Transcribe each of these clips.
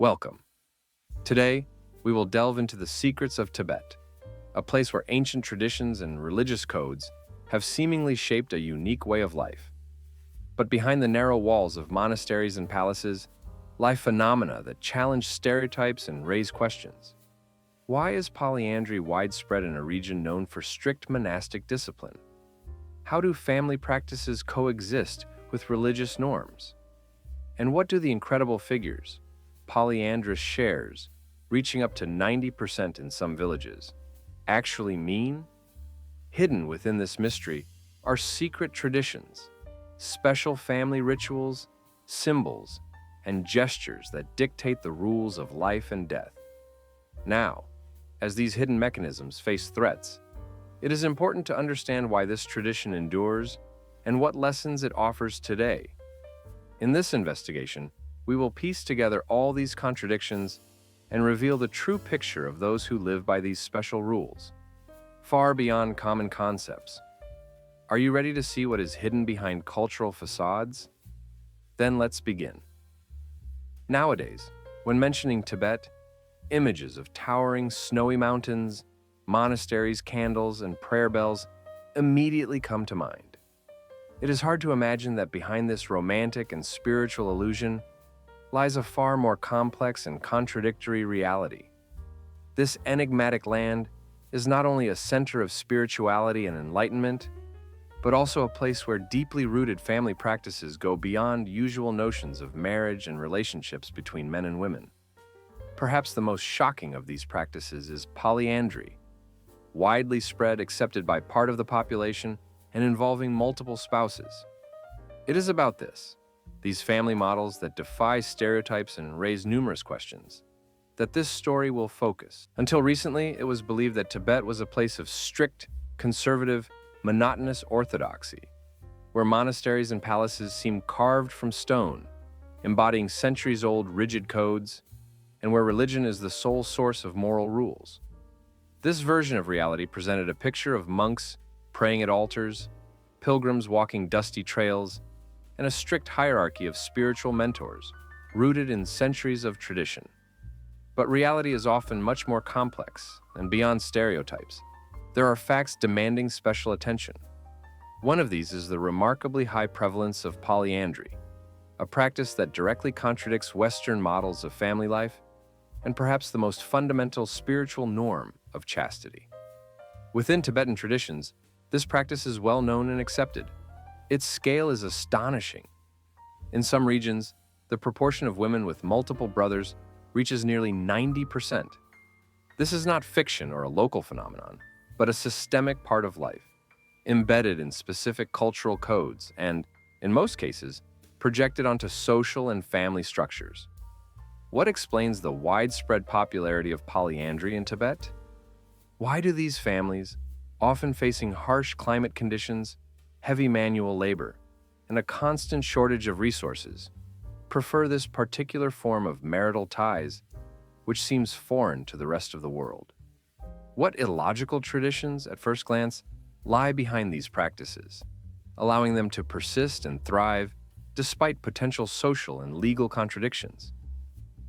Welcome. Today, we will delve into the secrets of Tibet, a place where ancient traditions and religious codes have seemingly shaped a unique way of life. But behind the narrow walls of monasteries and palaces lie phenomena that challenge stereotypes and raise questions. Why is polyandry widespread in a region known for strict monastic discipline? How do family practices coexist with religious norms? And what do the incredible figures, polyandrous shares, reaching up to 90% in some villages, actually mean? Hidden within this mystery are secret traditions, special family rituals, symbols, and gestures that dictate the rules of life and death. Now, as these hidden mechanisms face threats, it is important to understand why this tradition endures and what lessons it offers today. In this investigation, we will piece together all these contradictions and reveal the true picture of those who live by these special rules, far beyond common concepts. Are you ready to see what is hidden behind cultural facades? Then let's begin. Nowadays, when mentioning Tibet, images of towering snowy mountains, monasteries, candles, and prayer bells immediately come to mind. It is hard to imagine that behind this romantic and spiritual illusion lies a far more complex and contradictory reality. This enigmatic land is not only a center of spirituality and enlightenment, but also a place where deeply rooted family practices go beyond usual notions of marriage and relationships between men and women. Perhaps the most shocking of these practices is polyandry, widely spread, accepted by part of the population, and involving multiple spouses. It is about this, these family models that defy stereotypes and raise numerous questions, that this story will focus. Until recently, it was believed that Tibet was a place of strict, conservative, monotonous orthodoxy, where monasteries and palaces seemed carved from stone, embodying centuries-old rigid codes, and where religion is the sole source of moral rules. This version of reality presented a picture of monks praying at altars, pilgrims walking dusty trails, and a strict hierarchy of spiritual mentors, rooted in centuries of tradition. But reality is often much more complex and beyond stereotypes. There are facts demanding special attention. One of these is the remarkably high prevalence of polyandry, a practice that directly contradicts Western models of family life and perhaps the most fundamental spiritual norm of chastity. Within Tibetan traditions, this practice is well known and accepted. Its scale is astonishing. In some regions, the proportion of women with multiple brothers reaches nearly 90%. This is not fiction or a local phenomenon, but a systemic part of life, embedded in specific cultural codes and, in most cases, projected onto social and family structures. What explains the widespread popularity of polyandry in Tibet? Why do these families, often facing harsh climate conditions, heavy manual labor, and a constant shortage of resources, prefer this particular form of marital ties, which seems foreign to the rest of the world? What illogical traditions, at first glance, lie behind these practices, allowing them to persist and thrive despite potential social and legal contradictions?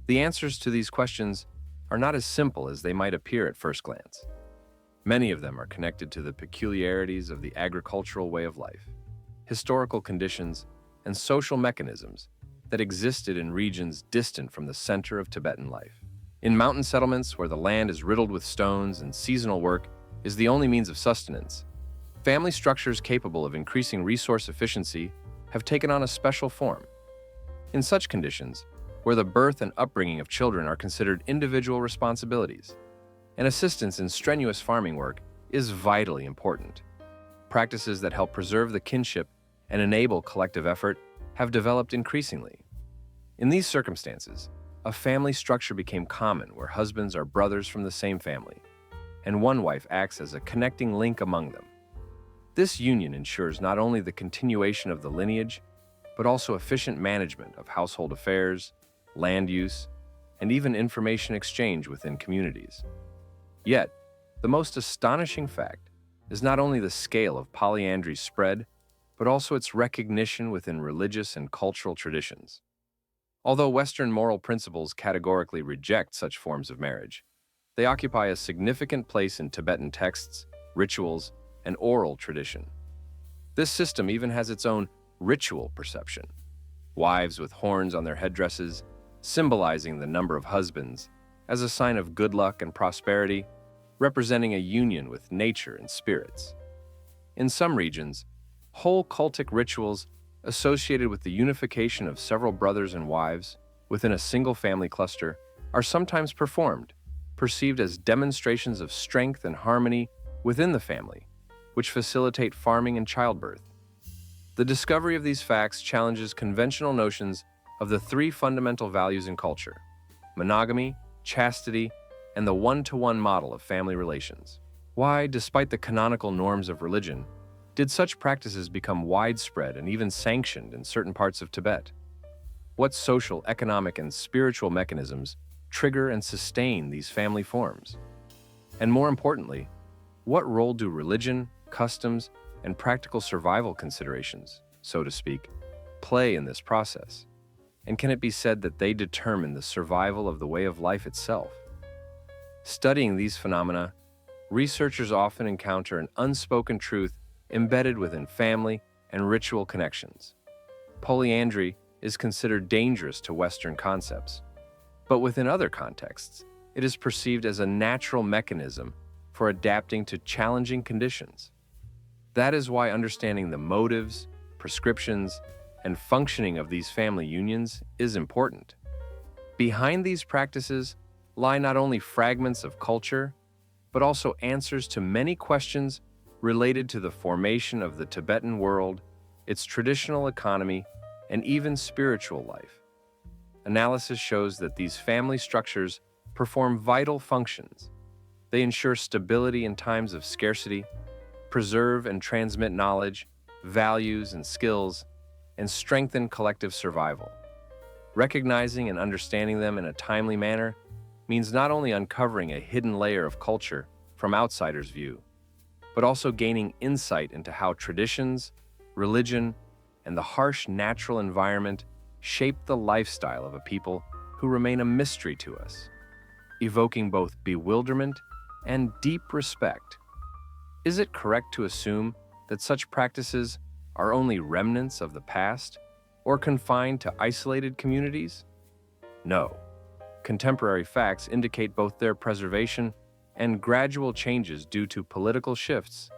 The answers to these questions are not as simple as they might appear at first glance. Many of them are connected to the peculiarities of the agricultural way of life, historical conditions, and social mechanisms that existed in regions distant from the center of Tibetan life. In mountain settlements where the land is riddled with stones and seasonal work is the only means of sustenance, family structures capable of increasing resource efficiency have taken on a special form. In such conditions, where the birth and upbringing of children are considered individual responsibilities, and assistance in strenuous farming work is vitally important. Practices that help preserve the kinship and enable collective effort have developed increasingly. In these circumstances, a family structure became common where husbands are brothers from the same family, and one wife acts as a connecting link among them. This union ensures not only the continuation of the lineage, but also efficient management of household affairs, land use, and even information exchange within communities. Yet, the most astonishing fact is not only the scale of polyandry's spread, but also its recognition within religious and cultural traditions. Although Western moral principles categorically reject such forms of marriage, they occupy a significant place in Tibetan texts, rituals, and oral tradition. This system even has its own ritual perception. Wives with horns on their headdresses, symbolizing the number of husbands, as a sign of good luck and prosperity, representing a union with nature and spirits. In some regions, whole cultic rituals associated with the unification of several brothers and wives within a single family cluster are sometimes performed, perceived as demonstrations of strength and harmony within the family, which facilitate farming and childbirth. The discovery of these facts challenges conventional notions of the three fundamental values in culture: monogamy, chastity, and the one-to-one model of family relations. Why, despite the canonical norms of religion, did such practices become widespread and even sanctioned in certain parts of Tibet? What social, economic, and spiritual mechanisms trigger and sustain these family forms? And more importantly, what role do religion, customs, and practical survival considerations, so to speak, play in this process? And can it be said that they determine the survival of the way of life itself? Studying these phenomena, researchers often encounter an unspoken truth embedded within family and ritual connections. Polyandry is considered dangerous to Western concepts, but within other contexts, it is perceived as a natural mechanism for adapting to challenging conditions. That is why understanding the motives, prescriptions, and functioning of these family unions is important. Behind these practices lie not only fragments of culture, but also answers to many questions related to the formation of the Tibetan world, its traditional economy, and even spiritual life. Analysis shows that these family structures perform vital functions. They ensure stability in times of scarcity, preserve and transmit knowledge, values, and skills, and strengthen collective survival. Recognizing and understanding them in a timely manner means not only uncovering a hidden layer of culture from outsiders' view, but also gaining insight into how traditions, religion, and the harsh natural environment shape the lifestyle of a people who remain a mystery to us, evoking both bewilderment and deep respect. Is it correct to assume that such practices are only remnants of the past or confined to isolated communities? No. Contemporary facts indicate both their preservation and gradual changes due to political shifts,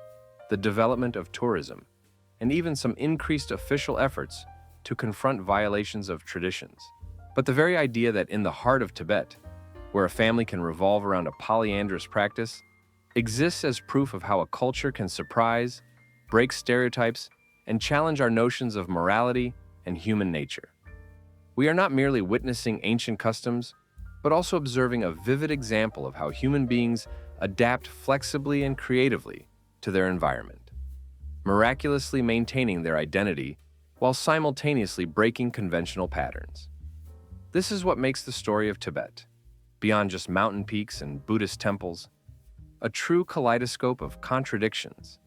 the development of tourism, and even some increased official efforts to confront violations of traditions. But the very idea that in the heart of Tibet, where a family can revolve around a polyandrous practice, exists as proof of how a culture can surprise, break stereotypes, and challenge our notions of morality and human nature. We are not merely witnessing ancient customs, but also observing a vivid example of how human beings adapt flexibly and creatively to their environment, miraculously maintaining their identity while simultaneously breaking conventional patterns. This is what makes the story of Tibet, beyond just mountain peaks and Buddhist temples, a true kaleidoscope of contradictions,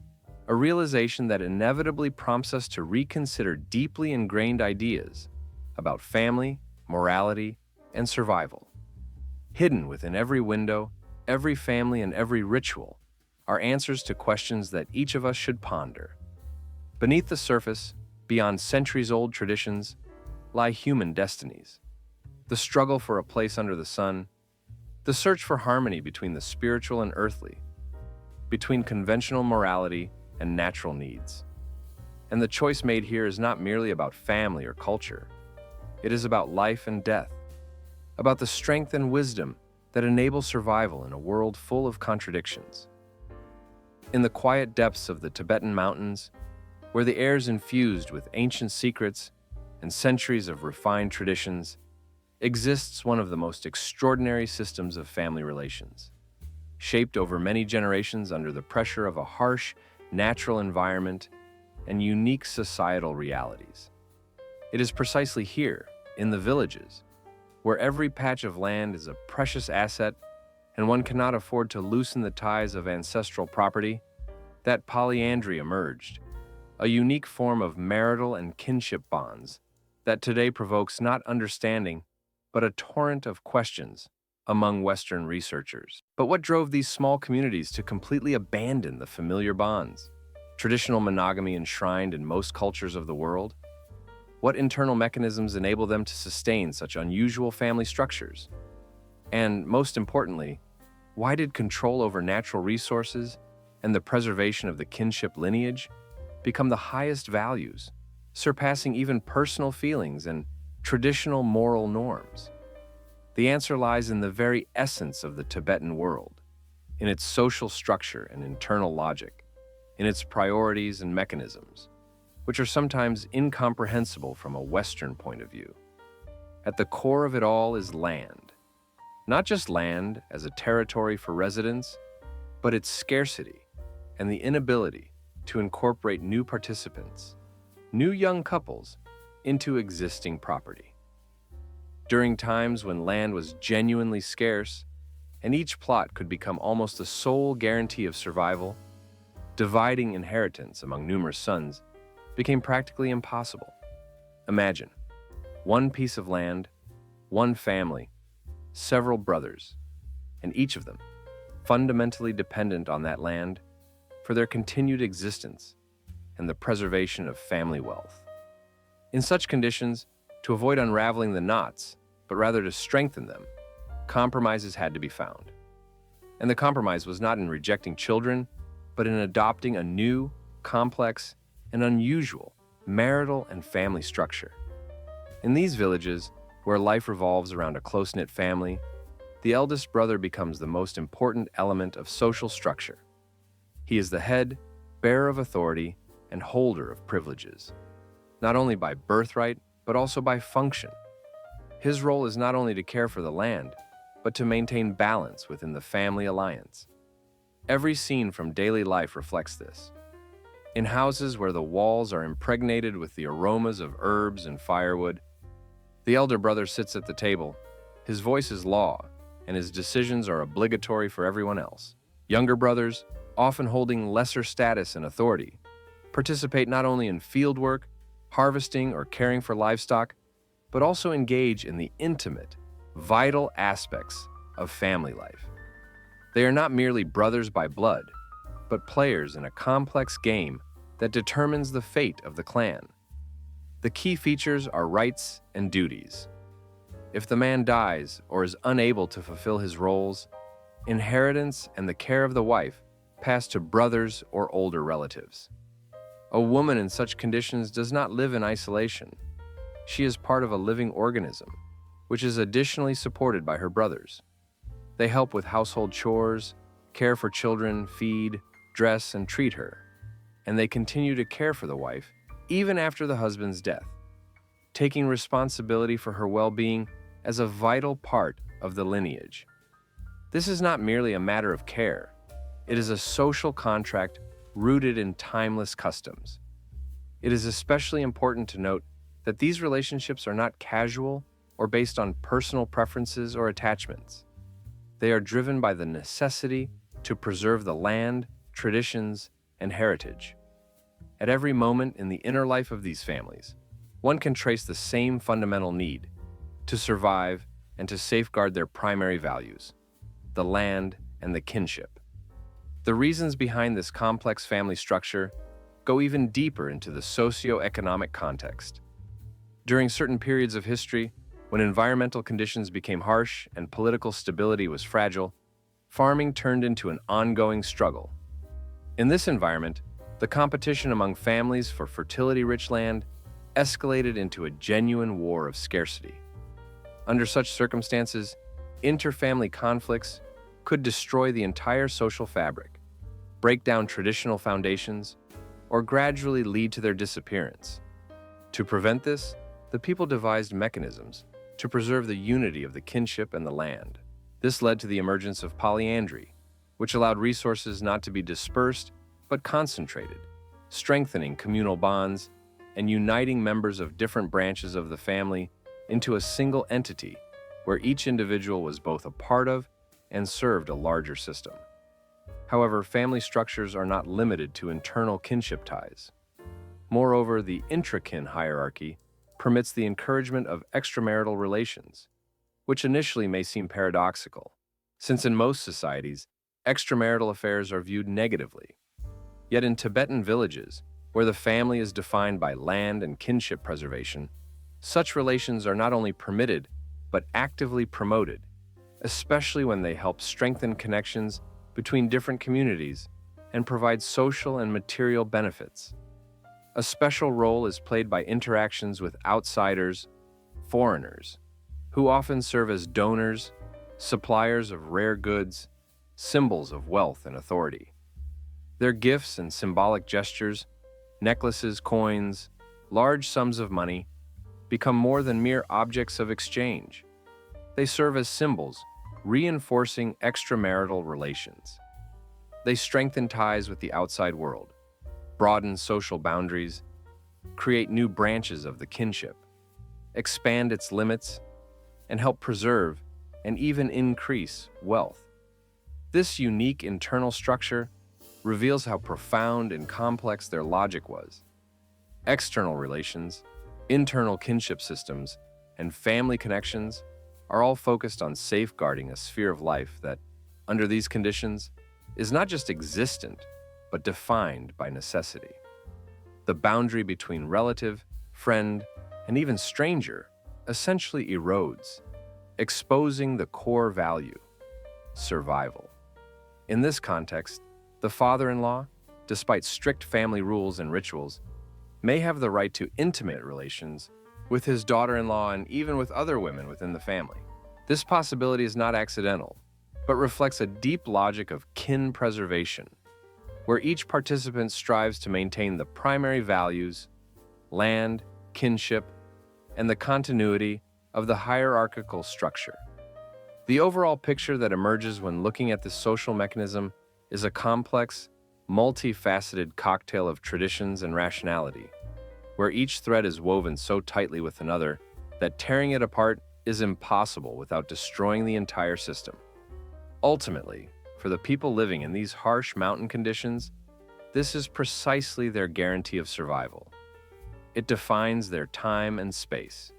a realization that inevitably prompts us to reconsider deeply ingrained ideas about family, morality, and survival. Hidden within every window, every family, and every ritual are answers to questions that each of us should ponder. Beneath the surface, beyond centuries-old traditions, lie human destinies. The struggle for a place under the sun, the search for harmony between the spiritual and earthly, between conventional morality and natural needs. And the choice made here is not merely about family or culture. It is about life and death, about the strength and wisdom that enable survival in a world full of contradictions. In the quiet depths of the Tibetan mountains, where the air is infused with ancient secrets and centuries of refined traditions, exists one of the most extraordinary systems of family relations, shaped over many generations under the pressure of a harsh, natural environment and unique societal realities. It is precisely here, in the villages, where every patch of land is a precious asset and one cannot afford to loosen the ties of ancestral property, that polyandry emerged, a unique form of marital and kinship bonds that today provokes not understanding, but a torrent of questions among Western researchers. But what drove these small communities to completely abandon the familiar bonds, traditional monogamy enshrined in most cultures of the world? What internal mechanisms enable them to sustain such unusual family structures? And most importantly, why did control over natural resources and the preservation of the kinship lineage become the highest values, surpassing even personal feelings and traditional moral norms? The answer lies in the very essence of the Tibetan world, in its social structure and internal logic, in its priorities and mechanisms, which are sometimes incomprehensible from a Western point of view. At the core of it all is land. Not just land as a territory for residents, but its scarcity and the inability to incorporate new participants, new young couples, into existing property. During times when land was genuinely scarce, and each plot could become almost the sole guarantee of survival, dividing inheritance among numerous sons became practically impossible. Imagine, one piece of land, one family, several brothers, and each of them fundamentally dependent on that land for their continued existence and the preservation of family wealth. In such conditions, to avoid unraveling the knots, but rather to strengthen them, compromises had to be found. And the compromise was not in rejecting children, but in adopting a new, complex, and unusual marital and family structure. In these villages, where life revolves around a close-knit family, the eldest brother becomes the most important element of social structure. He is the head, bearer of authority, and holder of privileges, not only by birthright, but also by function. His role is not only to care for the land, but to maintain balance within the family alliance. Every scene from daily life reflects this. In houses where the walls are impregnated with the aromas of herbs and firewood, the elder brother sits at the table. His voice is law, and his decisions are obligatory for everyone else. Younger brothers, often holding lesser status and authority, participate not only in field work, harvesting, or caring for livestock, but also engage in the intimate, vital aspects of family life. They are not merely brothers by blood, but players in a complex game that determines the fate of the clan. The key features are rights and duties. If the man dies or is unable to fulfill his roles, inheritance and the care of the wife pass to brothers or older relatives. A woman in such conditions does not live in isolation. She is part of a living organism, which is additionally supported by her brothers. They help with household chores, care for children, feed, dress, and treat her, and they continue to care for the wife even after the husband's death, taking responsibility for her well-being as a vital part of the lineage. This is not merely a matter of care. It is a social contract rooted in timeless customs. It is especially important to note that these relationships are not casual or based on personal preferences or attachments. They are driven by the necessity to preserve the land, traditions, and heritage. At every moment in the inner life of these families, one can trace the same fundamental need to survive and to safeguard their primary values, the land and the kinship. The reasons behind this complex family structure go even deeper into the socio-economic context. During certain periods of history, when environmental conditions became harsh and political stability was fragile, farming turned into an ongoing struggle. In this environment, the competition among families for fertility-rich land escalated into a genuine war of scarcity. Under such circumstances, interfamily conflicts could destroy the entire social fabric, break down traditional foundations, or gradually lead to their disappearance. To prevent this, the people devised mechanisms to preserve the unity of the kinship and the land. This led to the emergence of polyandry, which allowed resources not to be dispersed but concentrated, strengthening communal bonds and uniting members of different branches of the family into a single entity where each individual was both a part of and served a larger system. However, family structures are not limited to internal kinship ties. Moreover, the intrakin hierarchy permits the encouragement of extramarital relations, which initially may seem paradoxical, since in most societies, extramarital affairs are viewed negatively. Yet in Tibetan villages, where the family is defined by land and kinship preservation, such relations are not only permitted, but actively promoted, especially when they help strengthen connections between different communities and provide social and material benefits. A special role is played by interactions with outsiders, foreigners, who often serve as donors, suppliers of rare goods, symbols of wealth and authority. Their gifts and symbolic gestures, necklaces, coins, large sums of money, become more than mere objects of exchange. They serve as symbols, reinforcing extramarital relations. They strengthen ties with the outside world, broaden social boundaries, create new branches of the kinship, expand its limits, and help preserve and even increase wealth. This unique internal structure reveals how profound and complex their logic was. External relations, internal kinship systems, and family connections are all focused on safeguarding a sphere of life that, under these conditions, is not just existent, but defined by necessity. The boundary between relative, friend, and even stranger essentially erodes, exposing the core value: survival. In this context, the father-in-law, despite strict family rules and rituals, may have the right to intimate relations with his daughter-in-law and even with other women within the family. This possibility is not accidental, but reflects a deep logic of kin preservation, where each participant strives to maintain the primary values, land, kinship, and the continuity of the hierarchical structure. The overall picture that emerges when looking at this social mechanism is a complex, multifaceted cocktail of traditions and rationality, where each thread is woven so tightly with another that tearing it apart is impossible without destroying the entire system. Ultimately, for the people living in these harsh mountain conditions, this is precisely their guarantee of survival. It defines their time and space.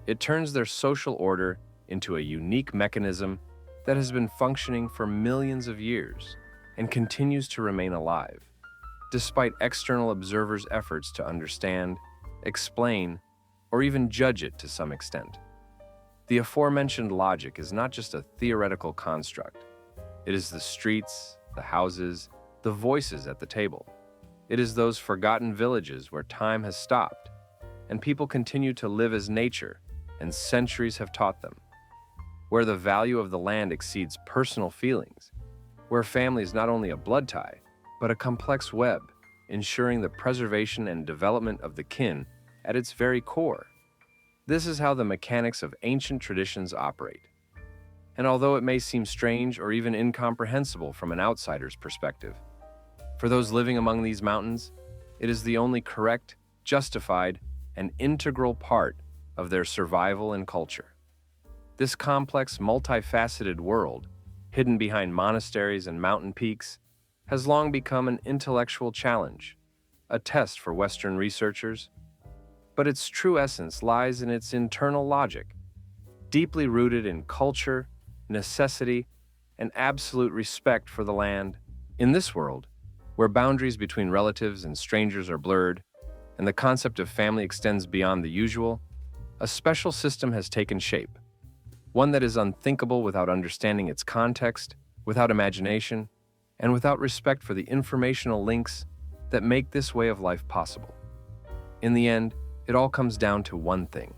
It turns their social order into a unique mechanism that has been functioning for millions of years and continues to remain alive, despite external observers' efforts to understand, explain, or even judge it to some extent. The aforementioned logic is not just a theoretical construct. It is the streets, the houses, the voices at the table. It is those forgotten villages where time has stopped, and people continue to live as nature and centuries have taught them. Where the value of the land exceeds personal feelings, where family is not only a blood tie, but a complex web, ensuring the preservation and development of the kin at its very core. This is how the mechanics of ancient traditions operate. And although it may seem strange or even incomprehensible from an outsider's perspective, for those living among these mountains, it is the only correct, justified, and integral part of their survival and culture. This complex, multifaceted world, hidden behind monasteries and mountain peaks, has long become an intellectual challenge, a test for Western researchers. But its true essence lies in its internal logic, deeply rooted in culture, necessity, and absolute respect for the land. In this world, where boundaries between relatives and strangers are blurred, and the concept of family extends beyond the usual, a special system has taken shape. One that is unthinkable without understanding its context, without imagination, and without respect for the informational links that make this way of life possible. In the end, it all comes down to one thing.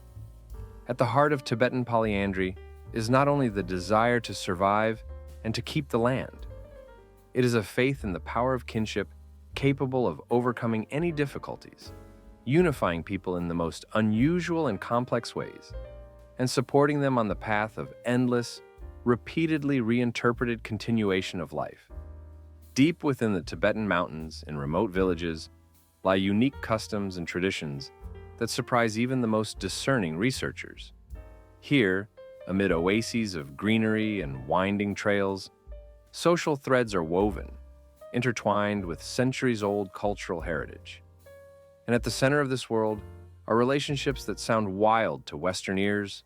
At the heart of Tibetan polyandry is not only the desire to survive and to keep the land. It is a faith in the power of kinship capable of overcoming any difficulties, unifying people in the most unusual and complex ways, and supporting them on the path of endless, repeatedly reinterpreted continuation of life. Deep within the Tibetan mountains and remote villages lie unique customs and traditions that surprise even the most discerning researchers. Here, amid oases of greenery and winding trails, social threads are woven, intertwined with centuries-old cultural heritage. And at the center of this world, are relationships that sound wild to Western ears,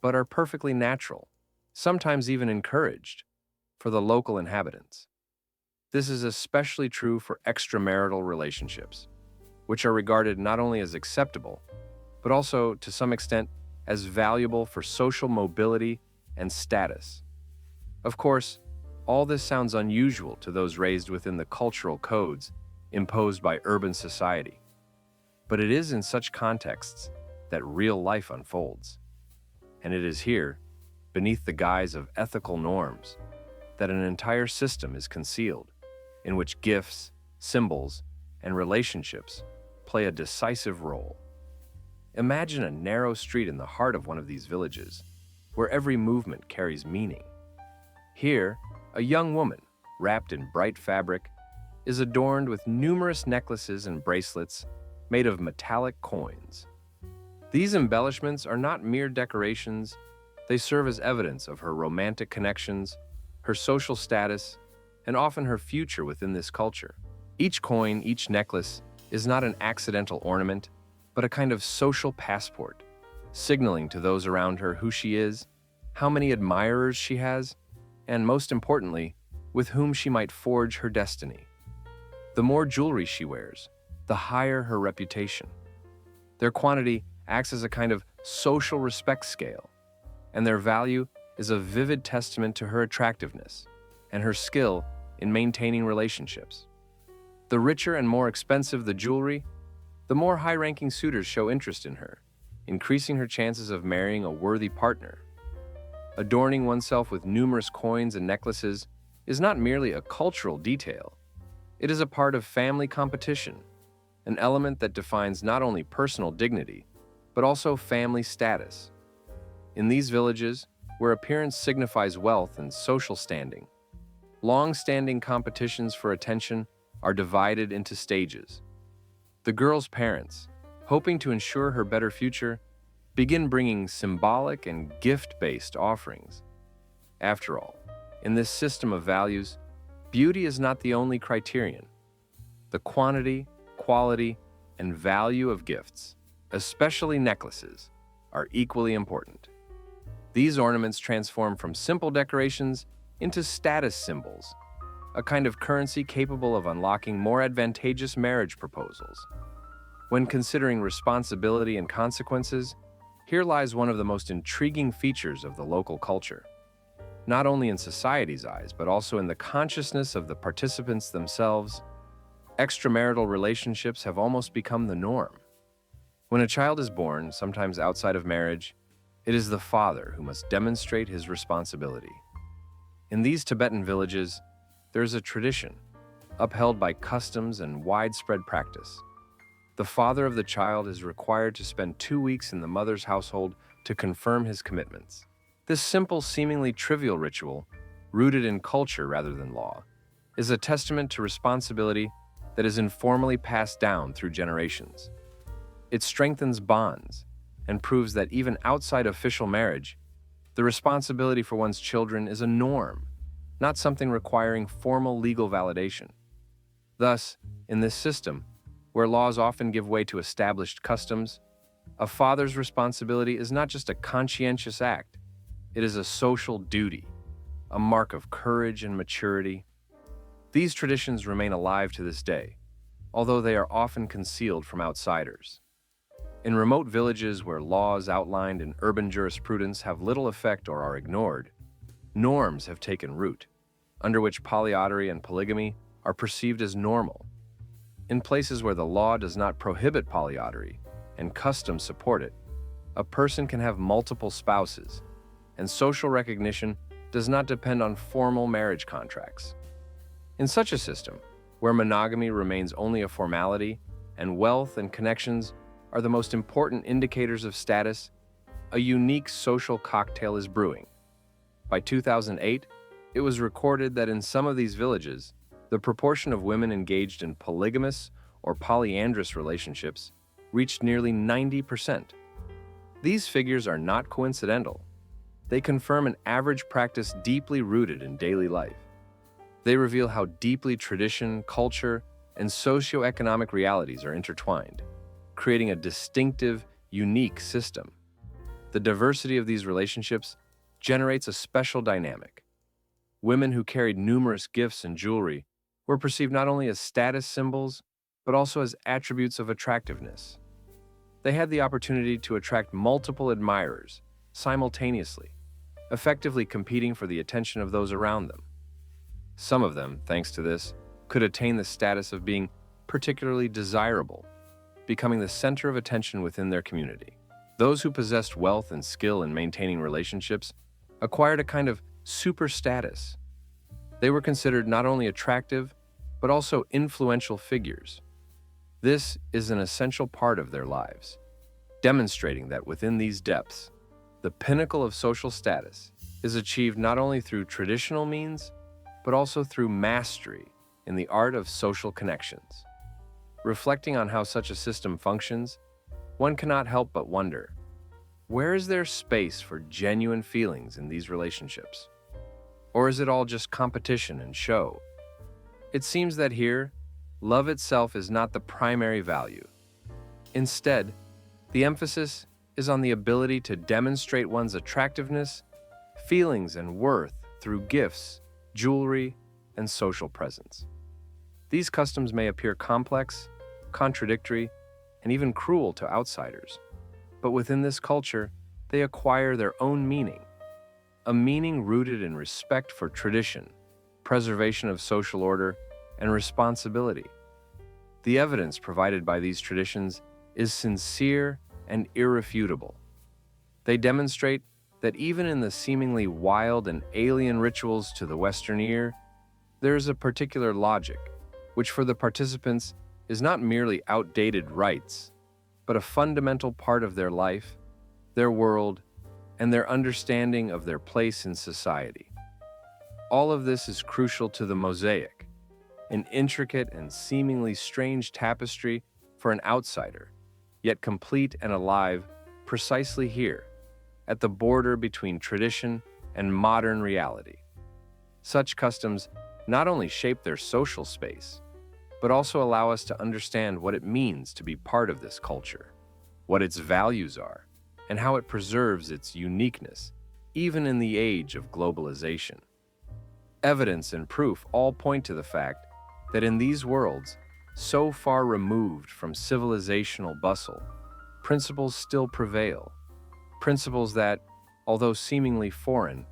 but are perfectly natural, sometimes even encouraged, for the local inhabitants. This is especially true for extramarital relationships, which are regarded not only as acceptable, but also, to some extent, as valuable for social mobility and status. Of course, all this sounds unusual to those raised within the cultural codes imposed by urban society. But it is in such contexts that real life unfolds. And it is here, beneath the guise of ethical norms, that an entire system is concealed, in which gifts, symbols, and relationships play a decisive role. Imagine a narrow street in the heart of one of these villages, where every movement carries meaning. Here, a young woman, wrapped in bright fabric, is adorned with numerous necklaces and bracelets made of metallic coins. These embellishments are not mere decorations, they serve as evidence of her romantic connections, her social status, and often her future within this culture. Each coin, each necklace, is not an accidental ornament, but a kind of social passport, signaling to those around her who she is, how many admirers she has, and most importantly, with whom she might forge her destiny. The more jewelry she wears, the higher her reputation. Their quantity acts as a kind of social respect scale, and their value is a vivid testament to her attractiveness and her skill in maintaining relationships. The richer and more expensive the jewelry, the more high-ranking suitors show interest in her, increasing her chances of marrying a worthy partner. Adorning oneself with numerous coins and necklaces is not merely a cultural detail. It is a part of family competition, an element that defines not only personal dignity, but also family status. In these villages, where appearance signifies wealth and social standing, long-standing competitions for attention are divided into stages. The girl's parents, hoping to ensure her better future, begin bringing symbolic and gift-based offerings. After all, in this system of values, beauty is not the only criterion. The quantity, quality, and value of gifts, especially necklaces, are equally important. These ornaments transform from simple decorations into status symbols, a kind of currency capable of unlocking more advantageous marriage proposals. When considering responsibility and consequences, here lies one of the most intriguing features of the local culture. Not only in society's eyes, but also in the consciousness of the participants themselves, extramarital relationships have almost become the norm. When a child is born, sometimes outside of marriage, it is the father who must demonstrate his responsibility. In these Tibetan villages, there is a tradition, upheld by customs and widespread practice. The father of the child is required to spend 2 weeks in the mother's household to confirm his commitments. This simple, seemingly trivial ritual, rooted in culture rather than law, is a testament to responsibility that is informally passed down through generations. It strengthens bonds and proves that even outside official marriage, the responsibility for one's children is a norm, not something requiring formal legal validation. Thus, in this system, where laws often give way to established customs, a father's responsibility is not just a conscientious act, it is a social duty, a mark of courage and maturity. These traditions remain alive to this day, although they are often concealed from outsiders. In remote villages where laws outlined in urban jurisprudence have little effect or are ignored, norms have taken root, under which polyandry and polygamy are perceived as normal. In places where the law does not prohibit polyandry and customs support it, a person can have multiple spouses, and social recognition does not depend on formal marriage contracts. In such a system, where monogamy remains only a formality and wealth and connections are the most important indicators of status, a unique social cocktail is brewing. By 2008, it was recorded that in some of these villages, the proportion of women engaged in polygamous or polyandrous relationships reached nearly 90%. These figures are not coincidental. They confirm an average practice deeply rooted in daily life. They reveal how deeply tradition, culture, and socioeconomic realities are intertwined, creating a distinctive, unique system. The diversity of these relationships generates a special dynamic. Women who carried numerous gifts and jewelry were perceived not only as status symbols, but also as attributes of attractiveness. They had the opportunity to attract multiple admirers simultaneously, effectively competing for the attention of those around them. Some of them, thanks to this, could attain the status of being particularly desirable, becoming the center of attention within their community. Those who possessed wealth and skill in maintaining relationships acquired a kind of super status. They were considered not only attractive, but also influential figures. This is an essential part of their lives, demonstrating that within these depths, the pinnacle of social status is achieved not only through traditional means, but also through mastery in the art of social connections. Reflecting on how such a system functions, one cannot help but wonder, where is there space for genuine feelings in these relationships? Or is it all just competition and show? It seems that here, love itself is not the primary value. Instead, the emphasis is on the ability to demonstrate one's attractiveness, feelings, and worth through gifts, jewelry, and social presence. These customs may appear complex, contradictory, and even cruel to outsiders, but within this culture, they acquire their own meaning, a meaning rooted in respect for tradition, preservation of social order, and responsibility. The evidence provided by these traditions is sincere and irrefutable. They demonstrate that even in the seemingly wild and alien rituals to the Western ear, there is a particular logic, which for the participants is not merely outdated rites, but a fundamental part of their life, their world, and their understanding of their place in society. All of this is crucial to the mosaic, an intricate and seemingly strange tapestry for an outsider, yet complete and alive precisely here, at the border between tradition and modern reality. Such customs not only shape their social space, but also allow us to understand what it means to be part of this culture, what its values are, and how it preserves its uniqueness, even in the age of globalization. Evidence and proof all point to the fact that in these worlds, so far removed from civilizational bustle, principles still prevail, principles that, although seemingly foreign,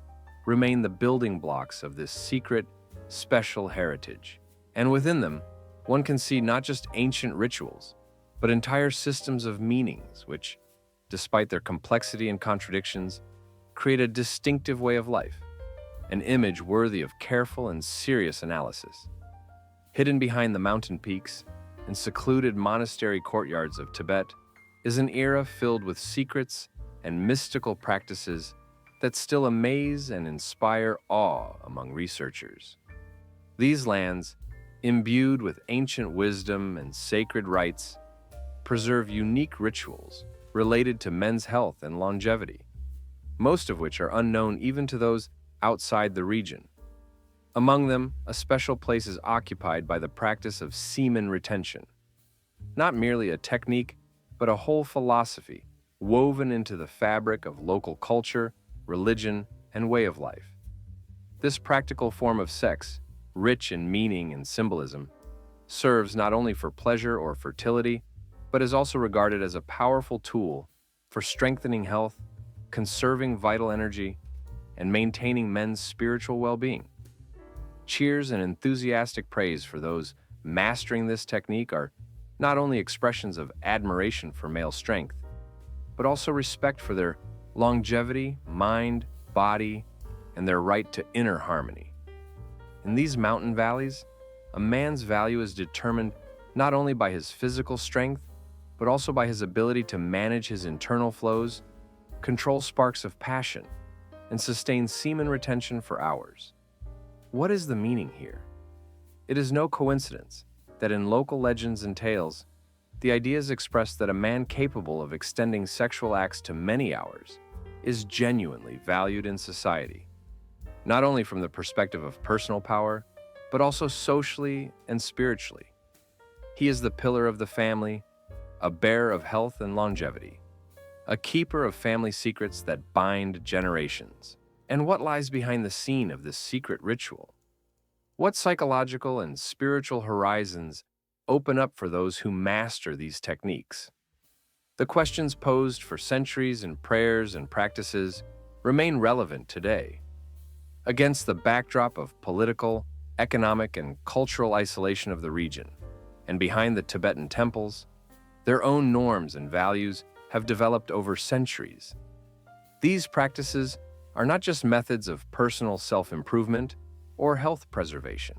remain the building blocks of this secret, special heritage. And within them, one can see not just ancient rituals, but entire systems of meanings which, despite their complexity and contradictions, create a distinctive way of life, an image worthy of careful and serious analysis. Hidden behind the mountain peaks and secluded monastery courtyards of Tibet is an era filled with secrets and mystical practices that still amaze and inspire awe among researchers. These lands, imbued with ancient wisdom and sacred rites, preserve unique rituals related to men's health and longevity, most of which are unknown even to those outside the region. Among them, a special place is occupied by the practice of semen retention, not merely a technique, but a whole philosophy woven into the fabric of local culture, religion, and way of life. This practical form of sex, rich in meaning and symbolism, serves not only for pleasure or fertility, but is also regarded as a powerful tool for strengthening health, conserving vital energy, and maintaining men's spiritual well-being. Cheers and enthusiastic praise for those mastering this technique are not only expressions of admiration for male strength, but also respect for their longevity, mind, body, and their right to inner harmony. In these mountain valleys, a man's value is determined not only by his physical strength, but also by his ability to manage his internal flows, control sparks of passion, and sustain semen retention for hours. What is the meaning here? It is no coincidence that in local legends and tales, the idea is expressed that a man capable of extending sexual acts to many hours is genuinely valued in society, not only from the perspective of personal power, but also socially and spiritually. He is the pillar of the family, a bearer of health and longevity, a keeper of family secrets that bind generations. And what lies behind the scene of this secret ritual? What psychological and spiritual horizons open up for those who master these techniques? The questions posed for centuries in prayers and practices remain relevant today. Against the backdrop of political, economic, and cultural isolation of the region, and behind the Tibetan temples, their own norms and values have developed over centuries. These practices are not just methods of personal self-improvement or health preservation.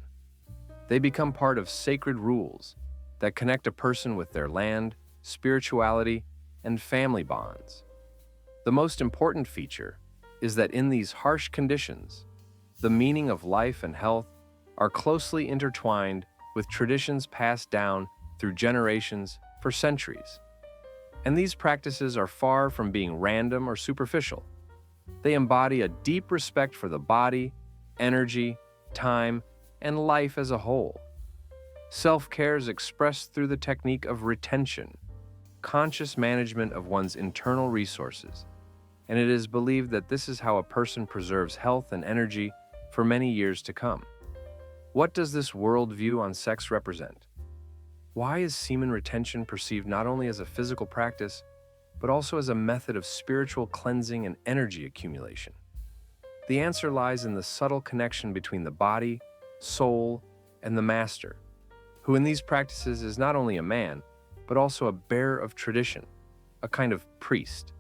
They become part of sacred rules that connect a person with their land, spirituality, and family bonds. The most important feature is that in these harsh conditions, the meaning of life and health are closely intertwined with traditions passed down through generations for centuries. And these practices are far from being random or superficial. They embody a deep respect for the body, energy, time, and life as a whole. Self-care is expressed through the technique of retention, conscious management of one's internal resources, and it is believed that this is how a person preserves health and energy for many years to come. What does this worldview on sex represent? Why is semen retention perceived not only as a physical practice, but also as a method of spiritual cleansing and energy accumulation? The answer lies in the subtle connection between the body, soul, and the master, who in these practices is not only a man, but also a bearer of tradition, a kind of priest.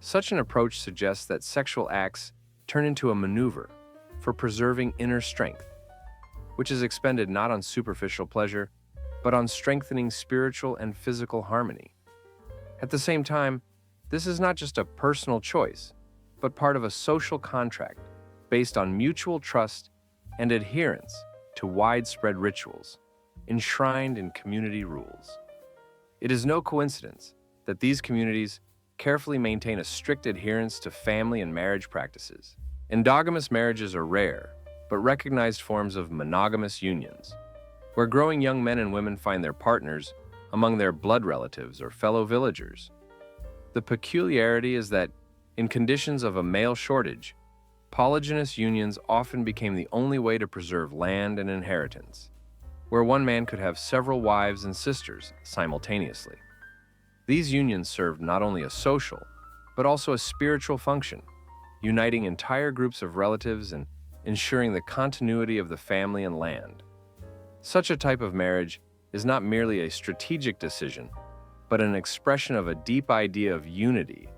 Such an approach suggests that sexual acts turn into a maneuver for preserving inner strength, which is expended not on superficial pleasure, but on strengthening spiritual and physical harmony. At the same time, this is not just a personal choice, but part of a social contract based on mutual trust and adherence to widespread rituals, enshrined in community rules. It is no coincidence that these communities carefully maintain a strict adherence to family and marriage practices. Endogamous marriages are rare, but recognized forms of monogamous unions, where growing young men and women find their partners among their blood relatives or fellow villagers. The peculiarity is that, in conditions of a male shortage, polygynous unions often became the only way to preserve land and inheritance, where one man could have several wives and sisters simultaneously. These unions served not only a social, but also a spiritual function, uniting entire groups of relatives and ensuring the continuity of the family and land. Such a type of marriage is not merely a strategic decision, but an expression of a deep idea of unity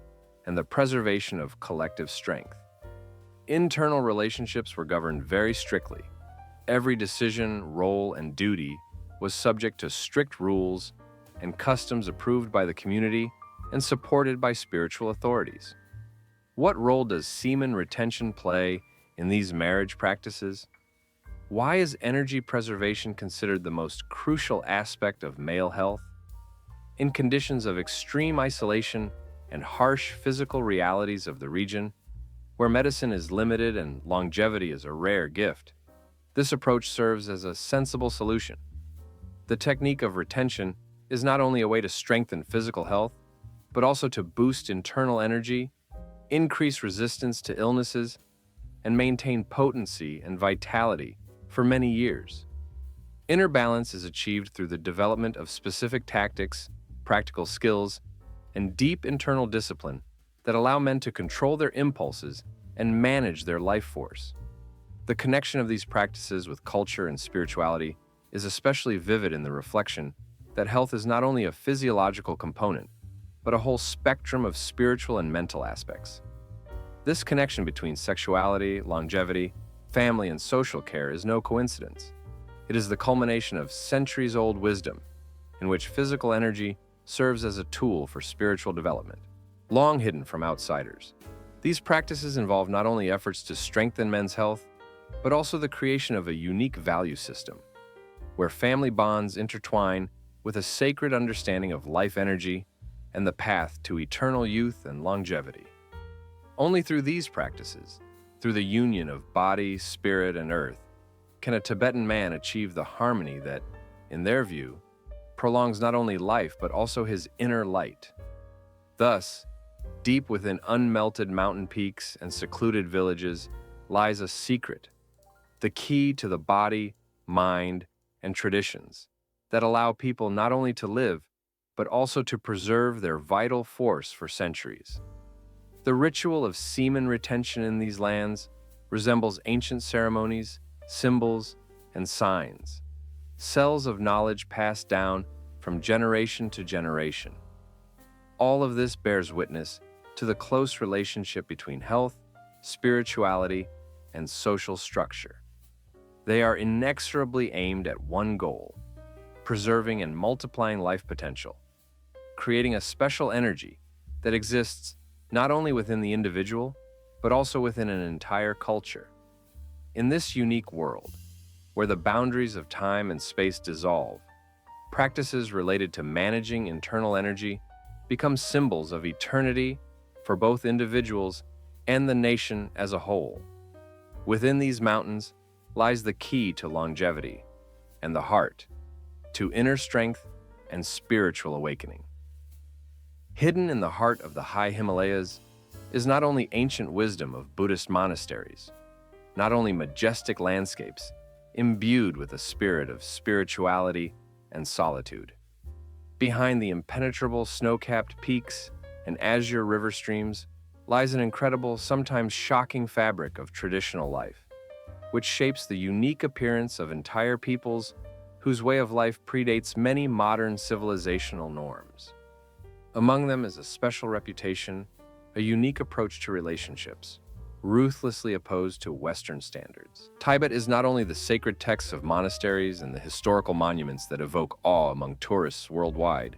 and the preservation of collective strength. Internal relationships were governed very strictly. Every decision, role, and duty was subject to strict rules and customs approved by the community and supported by spiritual authorities. What role does semen retention play in these marriage practices? Why is energy preservation considered the most crucial aspect of male health? In conditions of extreme isolation and harsh physical realities of the region, where medicine is limited and longevity is a rare gift, this approach serves as a sensible solution. The technique of retention is not only a way to strengthen physical health, but also to boost internal energy, increase resistance to illnesses, and maintain potency and vitality for many years. Inner balance is achieved through the development of specific tactics, practical skills, and deep internal discipline that allow men to control their impulses and manage their life force. The connection of these practices with culture and spirituality is especially vivid in the reflection that health is not only a physiological component, but a whole spectrum of spiritual and mental aspects. This connection between sexuality, longevity, family, and social care is no coincidence. It is the culmination of centuries-old wisdom, in which physical energy serves as a tool for spiritual development, long hidden from outsiders. These practices involve not only efforts to strengthen men's health, but also the creation of a unique value system, where family bonds intertwine with a sacred understanding of life energy and the path to eternal youth and longevity. Only through these practices, through the union of body, spirit, and earth, can a Tibetan man achieve the harmony that, in their view, prolongs not only life but also his inner light. Thus, deep within unmelted mountain peaks and secluded villages lies a secret, the key to the body, mind, and traditions that allow people not only to live, but also to preserve their vital force for centuries. The ritual of semen retention in these lands resembles ancient ceremonies, symbols, and signs, cells of knowledge passed down from generation to generation. All of this bears witness to the close relationship between health, spirituality, and social structure. They are inexorably aimed at one goal: preserving and multiplying life potential, creating a special energy that exists not only within the individual, but also within an entire culture. In this unique world, where the boundaries of time and space dissolve, practices related to managing internal energy become symbols of eternity for both individuals and the nation as a whole. Within these mountains lies the key to longevity and the heart to inner strength and spiritual awakening. Hidden in the heart of the high Himalayas is not only ancient wisdom of Buddhist monasteries, not only majestic landscapes imbued with a spirit of spirituality and solitude. Behind the impenetrable snow-capped peaks and azure river streams lies an incredible, sometimes shocking fabric of traditional life, which shapes the unique appearance of entire peoples whose way of life predates many modern civilizational norms. Among them is a special reputation, a unique approach to relationships, ruthlessly opposed to Western standards. Tibet is not only the sacred texts of monasteries and the historical monuments that evoke awe among tourists worldwide,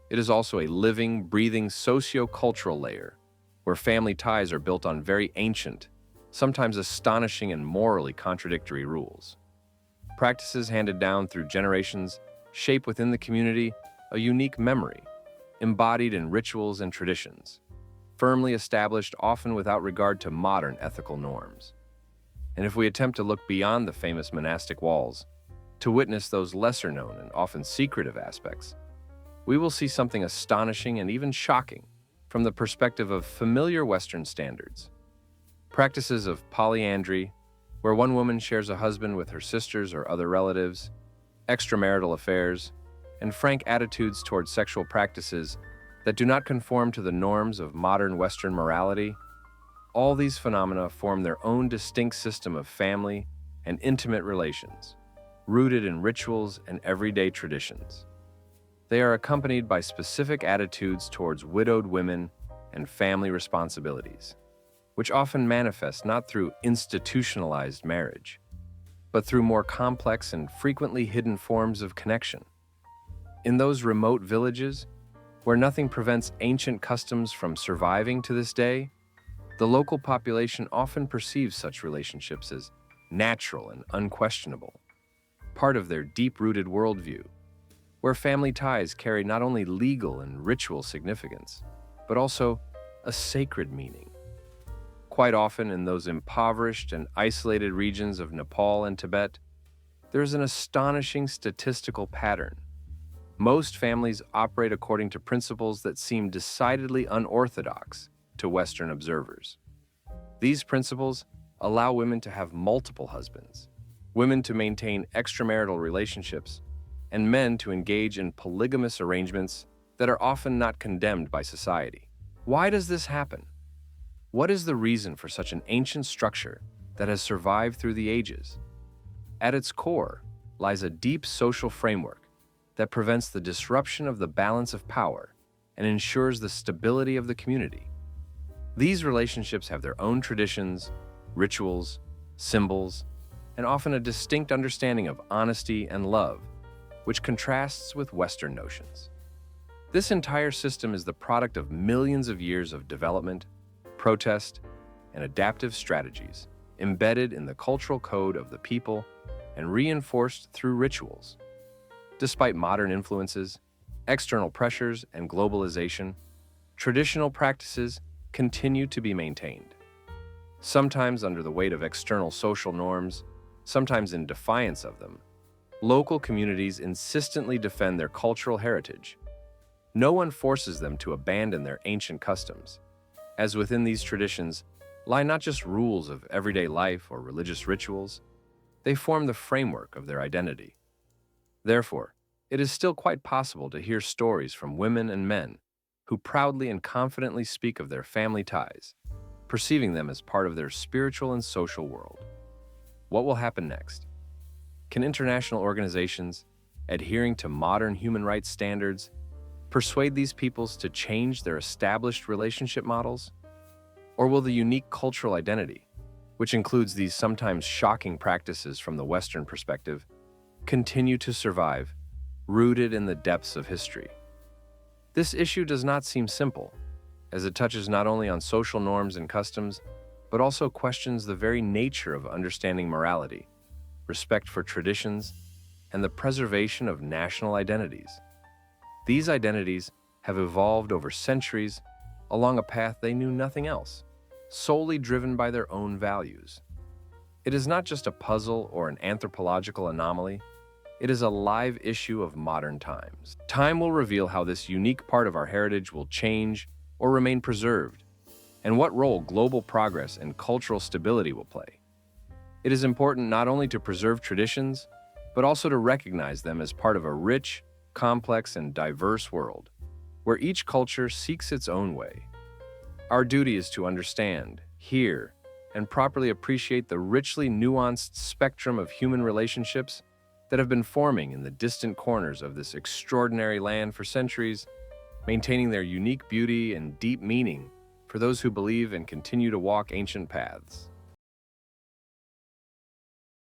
it is also a living, breathing socio-cultural layer where family ties are built on very ancient, sometimes astonishing and morally contradictory rules. Practices handed down through generations shape within the community a unique memory, embodied in rituals and traditions, firmly established often without regard to modern ethical norms. And if we attempt to look beyond the famous monastic walls, to witness those lesser-known and often secretive aspects, we will see something astonishing and even shocking from the perspective of familiar Western standards. Practices of polyandry, where one woman shares a husband with her sisters or other relatives, extramarital affairs, and frank attitudes towards sexual practices that do not conform to the norms of modern Western morality, all these phenomena form their own distinct system of family and intimate relations, rooted in rituals and everyday traditions. They are accompanied by specific attitudes towards widowed women and family responsibilities, which often manifest not through institutionalized marriage, but through more complex and frequently hidden forms of connection. In those remote villages, where nothing prevents ancient customs from surviving to this day, the local population often perceives such relationships as natural and unquestionable, part of their deep-rooted worldview, where family ties carry not only legal and ritual significance, but also a sacred meaning. Quite often in those impoverished and isolated regions of Nepal and Tibet, there is an astonishing statistical pattern. Most families operate according to principles that seem decidedly unorthodox to Western observers. These principles allow women to have multiple husbands, women to maintain extramarital relationships, and men to engage in polygamous arrangements that are often not condemned by society. Why does this happen? What is the reason for such an ancient structure that has survived through the ages? At its core lies a deep social framework that prevents the disruption of the balance of power and ensures the stability of the community. These relationships have their own traditions, rituals, symbols, and often a distinct understanding of honesty and love, which contrasts with Western notions. This entire system is the product of millions of years of development, protest, and adaptive strategies embedded in the cultural code of the people and reinforced through rituals. Despite modern influences, external pressures, and globalization, traditional practices continue to be maintained. Sometimes under the weight of external social norms, sometimes in defiance of them, Local communities insistently defend their cultural heritage. No one forces them to abandon their ancient customs, as within these traditions lie not just rules of everyday life or religious rituals, they form the framework of their identity. Therefore, it is still quite possible to hear stories from women and men who proudly and confidently speak of their family ties, perceiving them as part of their spiritual and social world. What will happen next? Can international organizations, adhering to modern human rights standards, persuade these peoples to change their established relationship models? Or will the unique cultural identity, which includes these sometimes shocking practices from the Western perspective, continue to survive, rooted in the depths of history? This issue does not seem simple, as it touches not only on social norms and customs, but also questions the very nature of understanding morality, respect for traditions, and the preservation of national identities. These identities have evolved over centuries along a path they knew nothing else, solely driven by their own values. It is not just a puzzle or an anthropological anomaly, it is a live issue of modern times. Time will reveal how this unique part of our heritage will change or remain preserved, and what role global progress and cultural stability will play. It is important not only to preserve traditions, but also to recognize them as part of a rich, complex, and diverse world, where each culture seeks its own way. Our duty is to understand, hear, and properly appreciate the richly nuanced spectrum of human relationships that have been forming in the distant corners of this extraordinary land for centuries, maintaining their unique beauty and deep meaning for those who believe and continue to walk ancient paths.